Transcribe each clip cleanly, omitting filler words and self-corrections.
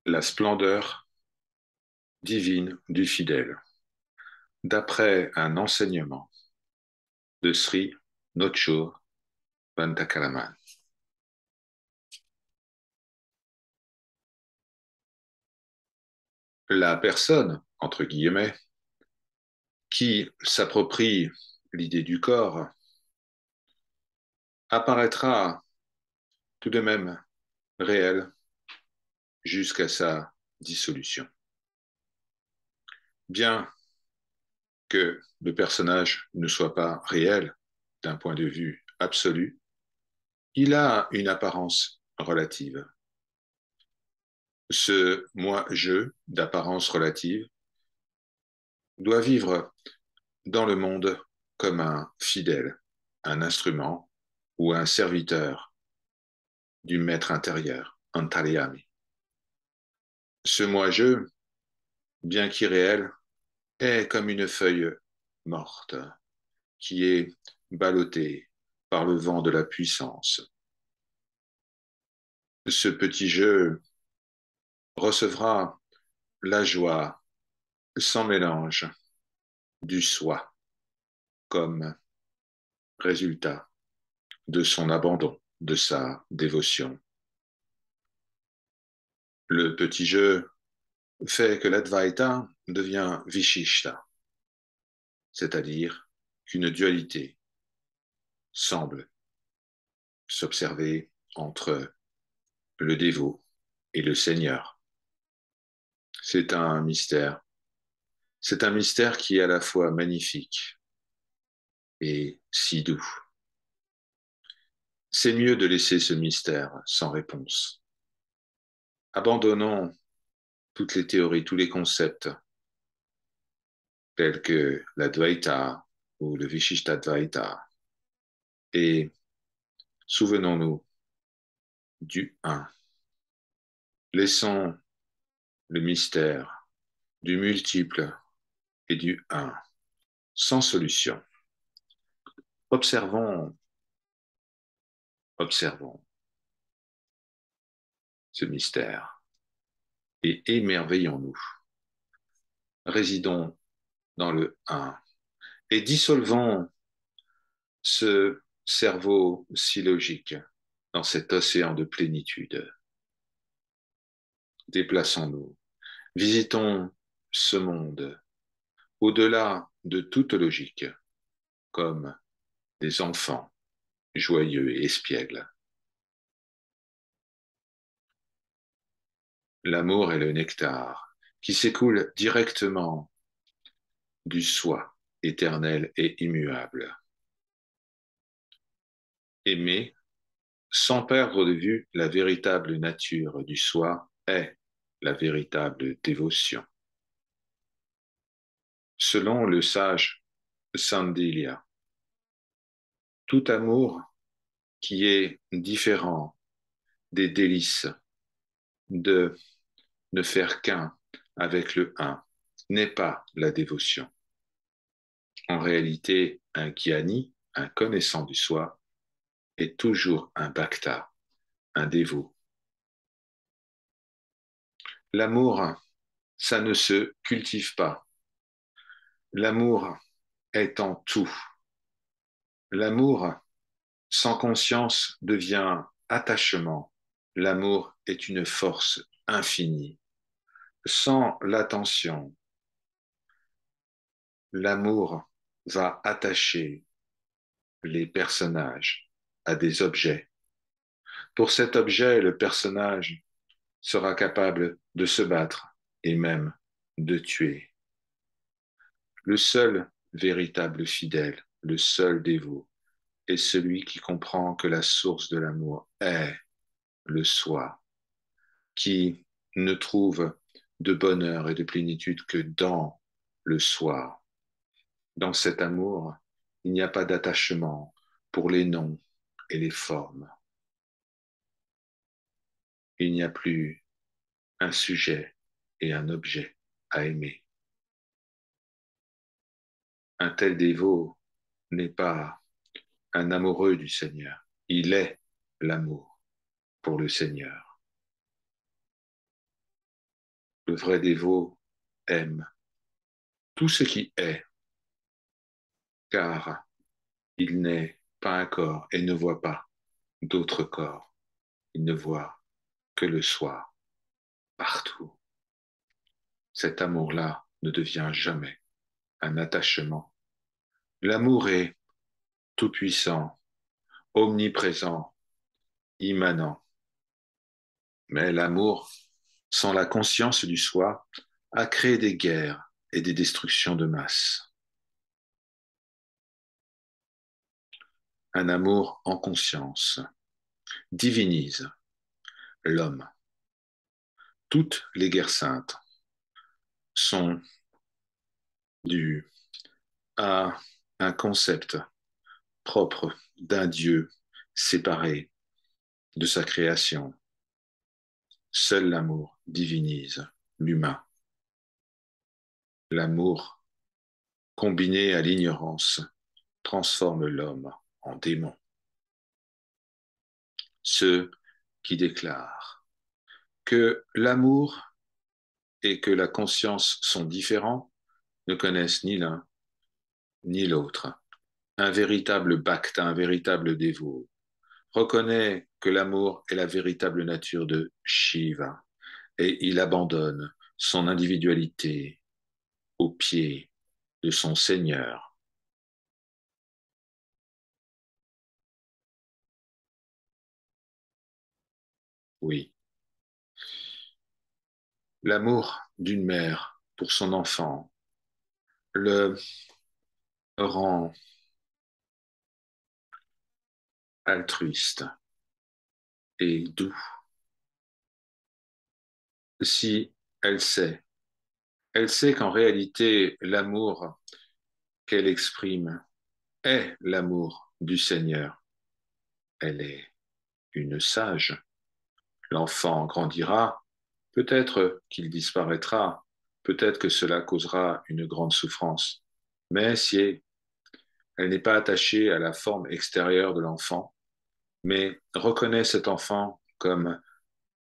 La splendeur divine du fidèle, d'après un enseignement de Sri Nocho Ventakaraman. La personne, entre guillemets, qui s'approprie l'idée du corps apparaîtra tout de même réelle jusqu'à sa dissolution. Bien que le personnage ne soit pas réel d'un point de vue absolu, il a une apparence relative. Ce moi-je d'apparence relative doit vivre dans le monde comme un fidèle, un instrument ou un serviteur du maître intérieur, Antaryami. Ce moi-je, bien qu'irréel, est comme une feuille morte qui est ballottée par le vent de la puissance. Ce petit jeu recevra la joie sans mélange du soi comme résultat de son abandon, de sa dévotion. Le petit jeu fait que l'Advaita devient Vishishta, c'est-à-dire qu'une dualité semble s'observer entre le dévot et le Seigneur. C'est un mystère. C'est un mystère qui est à la fois magnifique et si doux. C'est mieux de laisser ce mystère sans réponse. Abandonnons toutes les théories, tous les concepts tels que l'Advaita ou le Vishishtadvaita et souvenons-nous du un. Laissons le mystère du multiple et du un sans solution. Observons, observons ce mystère et émerveillons-nous. Résidons dans le un et dissolvons ce cerveau si logique dans cet océan de plénitude. Déplaçons-nous, visitons ce monde au-delà de toute logique, comme des enfants joyeux et espiègles. L'amour est le nectar qui s'écoule directement du soi éternel et immuable. Aimer sans perdre de vue la véritable nature du soi est la véritable dévotion. Selon le sage Sandilya, tout amour qui est différent des délices de ne faire qu'un avec le un n'est pas la dévotion. En réalité, un gyani, un connaissant du soi, est toujours un bhakta, un dévot. L'amour, ça ne se cultive pas. L'amour est en tout. L'amour sans conscience devient attachement. L'amour est une force infinie. Sans l'attention, l'amour va attacher les personnages à des objets. Pour cet objet, le personnage sera capable de se battre et même de tuer. Le seul véritable fidèle, le seul dévot, est celui qui comprend que la source de l'amour est le soi, qui ne trouve de bonheur et de plénitude que dans le soi. Dans cet amour, il n'y a pas d'attachement pour les noms et les formes. Il n'y a plus un sujet et un objet à aimer. Un tel dévot n'est pas un amoureux du Seigneur. Il est l'amour pour le Seigneur. Le vrai dévot aime tout ce qui est, car il n'est pas un corps et ne voit pas d'autres corps. Il ne voit que le soi partout. Cet amour-là ne devient jamais un attachement. L'amour est tout-puissant, omniprésent, immanent. Mais l'amour, sans la conscience du soi, a créé des guerres et des destructions de masse. Un amour en conscience divinise l'homme. Toutes les guerres saintes sont dues à un concept propre d'un Dieu séparé de sa création. Seul l'amour divinise l'humain. L'amour, combiné à l'ignorance, transforme l'homme en démon. Ceux qui déclarent que l'amour et que la conscience sont différents ne connaissent ni l'un ni l'autre. Un véritable bhakta, un véritable dévot, reconnaît que l'amour est la véritable nature de Shiva et il abandonne son individualité aux pieds de son Seigneur. Oui, l'amour d'une mère pour son enfant le rend altruiste et doux. Si elle sait, elle sait qu'en réalité, l'amour qu'elle exprime est l'amour du Seigneur. Elle est une sage. L'enfant grandira, peut-être qu'il disparaîtra, peut-être que cela causera une grande souffrance. Mais si elle n'est pas attachée à la forme extérieure de l'enfant, mais reconnaît cet enfant comme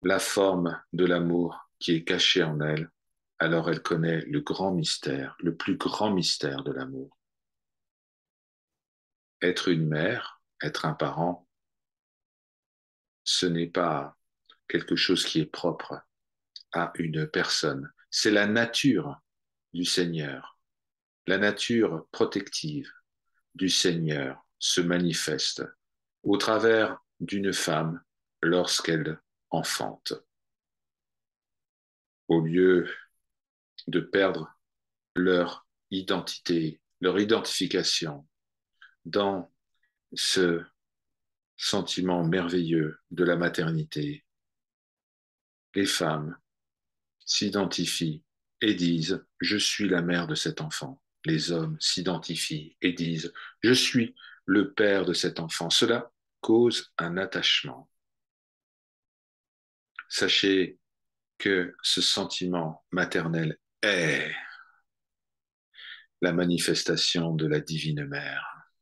la forme de l'amour qui est caché en elle, alors elle connaît le grand mystère, le plus grand mystère de l'amour. Être une mère, être un parent, ce n'est pas quelque chose qui est propre à une personne. C'est la nature du Seigneur. La nature protective du Seigneur se manifeste au travers d'une femme lorsqu'elle enfante. Au lieu de perdre leur identité, leur identification dans ce sentiment merveilleux de la maternité, les femmes s'identifient et disent je suis la mère de cet enfant. Les hommes s'identifient et disent je suis le père de cet enfant. Cela cause un attachement. Sachez que ce sentiment maternel est la manifestation de la divine mère.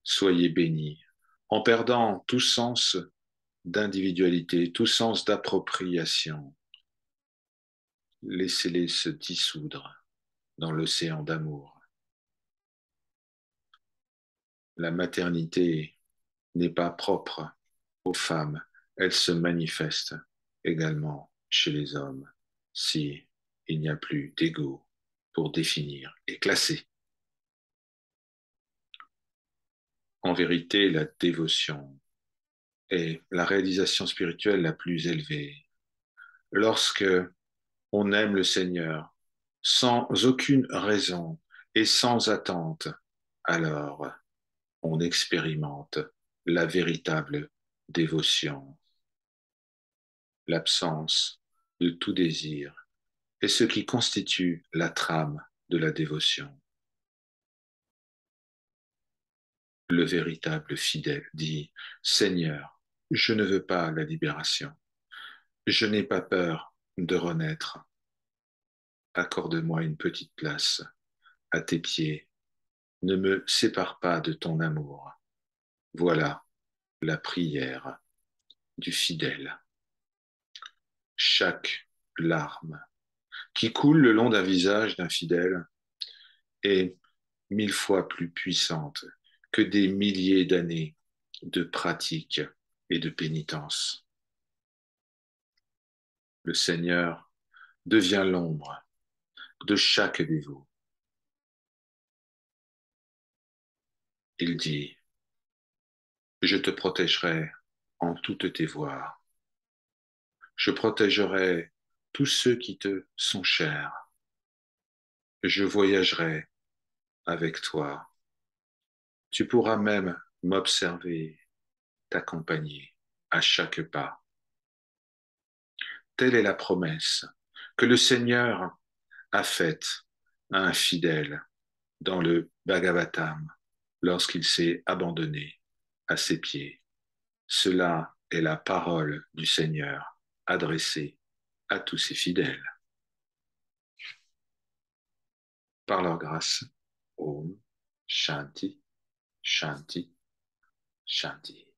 Soyez bénis. En perdant tout sens d'individualité, tout sens d'appropriation, laissez-les se dissoudre dans l'océan d'amour. La maternité n'est pas propre aux femmes, elle se manifeste également chez les hommes si il n'y a plus d'ego pour définir et classer. En vérité, la dévotion est la réalisation spirituelle la plus élevée. Lorsque on aime le Seigneur sans aucune raison et sans attente, alors on expérimente la véritable dévotion. L'absence de tout désir est ce qui constitue la trame de la dévotion. Le véritable fidèle dit, Seigneur, je ne veux pas la libération. Je n'ai pas peur de renaître. Accorde-moi une petite place à tes pieds. Ne me sépare pas de ton amour. Voilà la prière du fidèle. chaque larme qui coule le long d'un visage d'un fidèle est 1000 fois plus puissante que des milliers d'années de pratique et de pénitence. Le Seigneur devient l'ombre de chaque dévot. Il dit, je te protégerai en toutes tes voies. Je protégerai tous ceux qui te sont chers. Je voyagerai avec toi. Tu pourras même m'observer, t'accompagner à chaque pas. Telle est la promesse que le Seigneur a faite à un fidèle dans le Bhagavatam lorsqu'il s'est abandonné à ses pieds. Cela est la parole du Seigneur adressée à tous ses fidèles. Par leur grâce, Om Shanti, Shanti, Shanti.